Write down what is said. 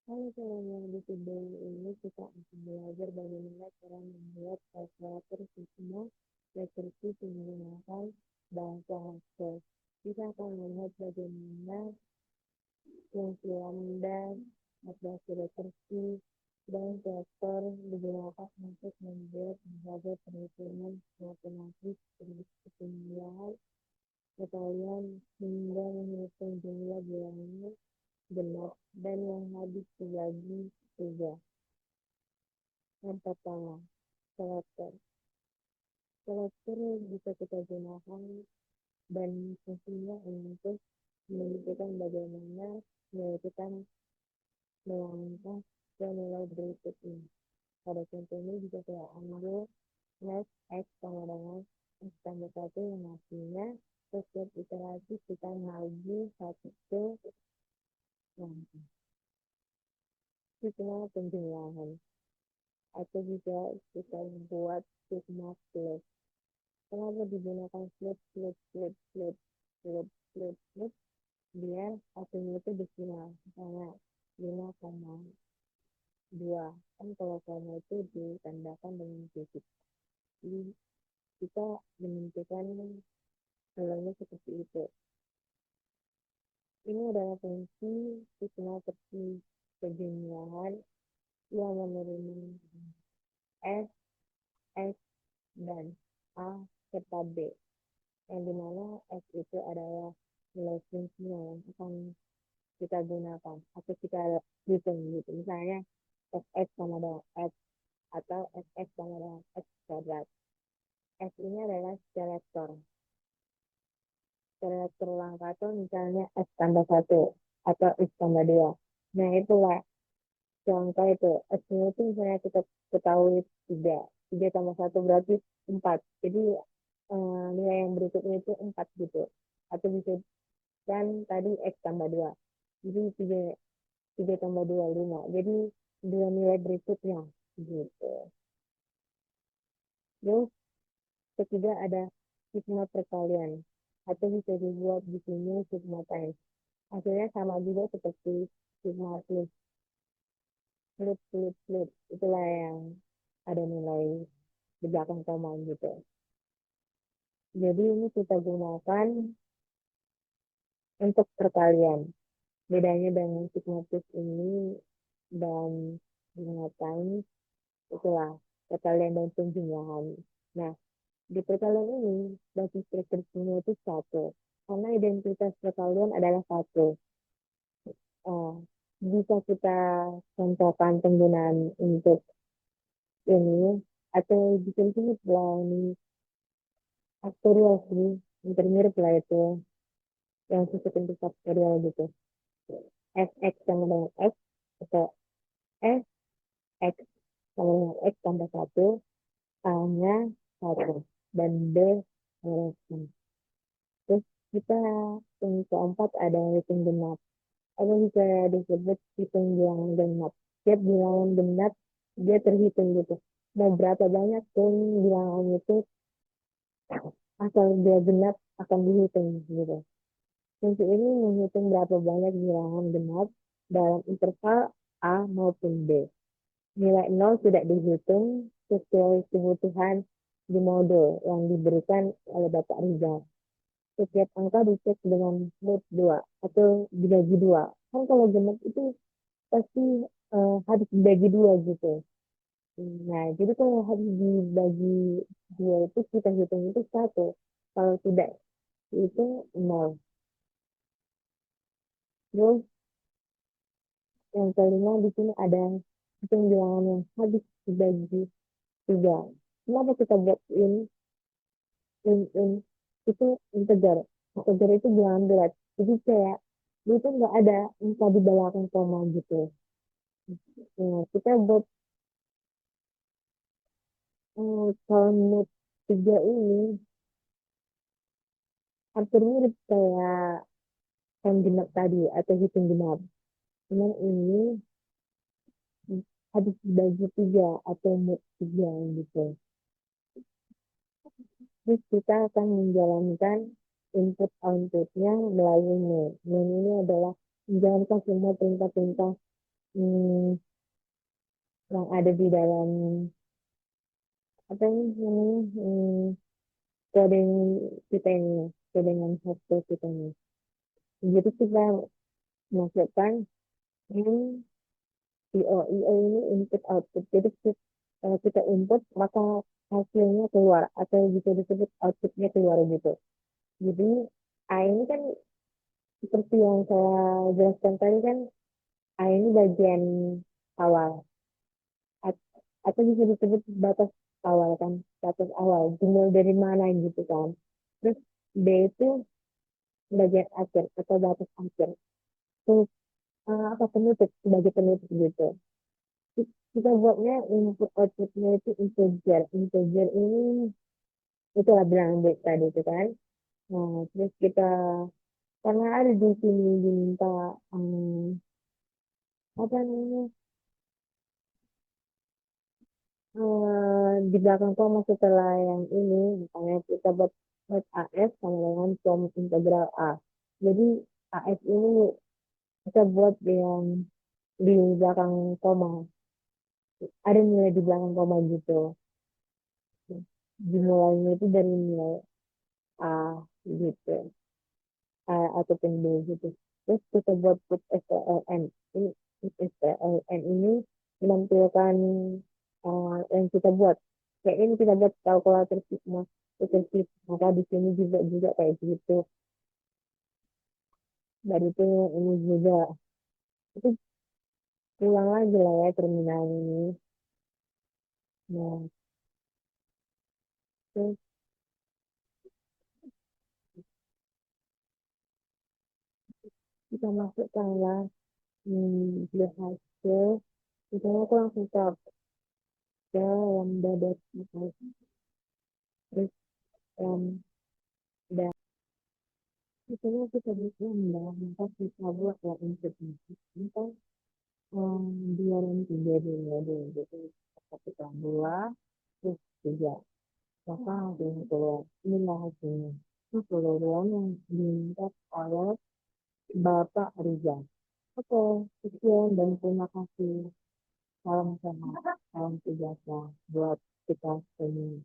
Halo semuanya, di video ini kita akan belajar bagaimana cara membuat kalkulator sistem rekursi menggunakan bahasa Haskell. Kita akan melihat bagaimana fungsi lambda, operasi rekursi, dan vektor digunakan untuk membuat berbagai perhitungan matematis pertumbuhan sekalian hingga menghitung jumlah bilangan genap dan yang habis dibagi tiga. Yang pertama, selector. Selector bisa kita gunakan dan fungsinya untuk menentukan bagaimana nilai kita melangkah ke nilai berikutnya. Pada contoh ini bisa saya ambil net x sama dengan x tambah 1 yang artinya setiap iterasi kita maju satu ke langkah. Sigma penjumlahan atau bisa kita buat sigma plus. Kenapa digunakan flip biar hasilnya itu desimal, misalnya 5,2. Kan kalau koma itu ditandakan dengan titik, jadi kita menentukan nilainya seperti itu. Ini adalah fungsi sigma perjumlahan yang menerima S, X, dan A serta B, yang dimana X itu adalah nilai fungsinya yang akan kita gunakan atau kita hitung gitu. Misalnya fx sama dengan x atau fx sama dengan x kuadrat. X ini adalah skalator langkah atau misalnya x tambah 1 atau x tambah 2. Nah itulah contoh itu. X-nya itu misalnya kita ketahui 3. 3 tambah 1 berarti 4. Jadi nilai yang berikutnya itu 4 gitu. Atau bisa kan tadi x tambah 2. Jadi 3 tambah 2, 5. Jadi dua nilai berikutnya gitu. Terus ketiga ada sigma perkalian atau bisa dibuat di sini sigma times. Hasilnya sama juga seperti sigma plus. Flip. Itulah yang ada nilai di belakang koma gitu. Jadi ini kita gunakan untuk perkalian. Bedanya dengan sigma plus ini dan sigma times itulah perkalian dan penjumlahan. Nah, di perkalian ini basis rekursinya itu satu, karena identitas perkalian adalah satu. Eh, Bisa kita contohkan penggunaan untuk ini atau disebut ini faktorial sih, mirip lah itu yang susah untuk faktorial gitu. Fx sama dengan x atau f x sama dengan x tambah satu, a-nya satu dan b sama dengan. Terus kita yang keempat ada hitung genap atau bisa disebut hitung bilangan genap. Setiap bilangan genap dia terhitung gitu. Mau berapa banyak pun bilangan itu asal dia genap akan dihitung gitu. Fungsi ini menghitung berapa banyak bilangan genap dalam interval A maupun B. Nilai nol tidak dihitung sesuai kebutuhan di modul yang diberikan oleh Bapak Rizal. Setiap angka dicek dengan root 2 atau dibagi 2. Kan kalau genap itu pasti harus dibagi 2 gitu. Nah, jadi kalau harus dibagi 2 itu kita hitung itu satu. Kalau tidak itu nol. Terus yang kelima di sini ada hitung bilangan yang habis dibagi 3. Kenapa kita buat in itu integer. Integer itu bilangan berat. Jadi kayak itu nggak ada angka di belakang koma gitu. Nah, kita buat kalau menurut 3 ini hampir mirip kayak yang genap tadi atau hitung genap. Cuman ini habis dibagi 3 atau mood 3 gitu. Terus kita akan menjalankan input outputnya melalui main. Main ini adalah menjalankan semua perintah-perintah hmm, yang ada di dalam apa ini namanya coding kita ini, codingan software kita ini. Jadi kita masukkan ini IO ini input output. Jadi kalau kita input maka hasilnya keluar atau bisa disebut outputnya keluar gitu. Jadi A ini kan seperti yang saya jelaskan tadi kan A ini bagian awal atau bisa disebut batas awal kan, batas awal dimulai dari mana gitu kan. Terus B itu bagian akhir atau batas akhir. Terus apa penutup sebagai penutup gitu. Kita buatnya input outputnya itu integer. Integer ini itulah bilang tadi itu kan. Nah, terus kita karena ada di sini diminta apa namanya di belakang koma setelah yang ini misalnya kita buat AS sama dengan com integral A. Jadi AS ini kita buat yang di belakang koma. Ada nilai di belakang koma gitu. Dimulainya itu dari nilai A gitu. A ataupun B gitu. Terus kita buat put strlen. Ini put strlen ini menampilkan yang kita buat. Kayak ini kita buat kalkulator sigma positif. Maka di sini juga kayak gitu. Dan itu ini juga. Itu pulang lagi lah ya terminal ini. Nah, terus kita masukkan lah hasil. Misalnya aku langsung tab ke lambda dot terus lambda. Misalnya kita bisa menggunakan kita buat ya input kita dua dan tiga dulu dulu jadi kita dua terus tiga maka hasilnya keluar inilah hasilnya itu keluaran yang diminta oleh Bapak Rizal. Oke, sekian dan terima kasih. Salam sehat, salam sejahtera buat kita semua.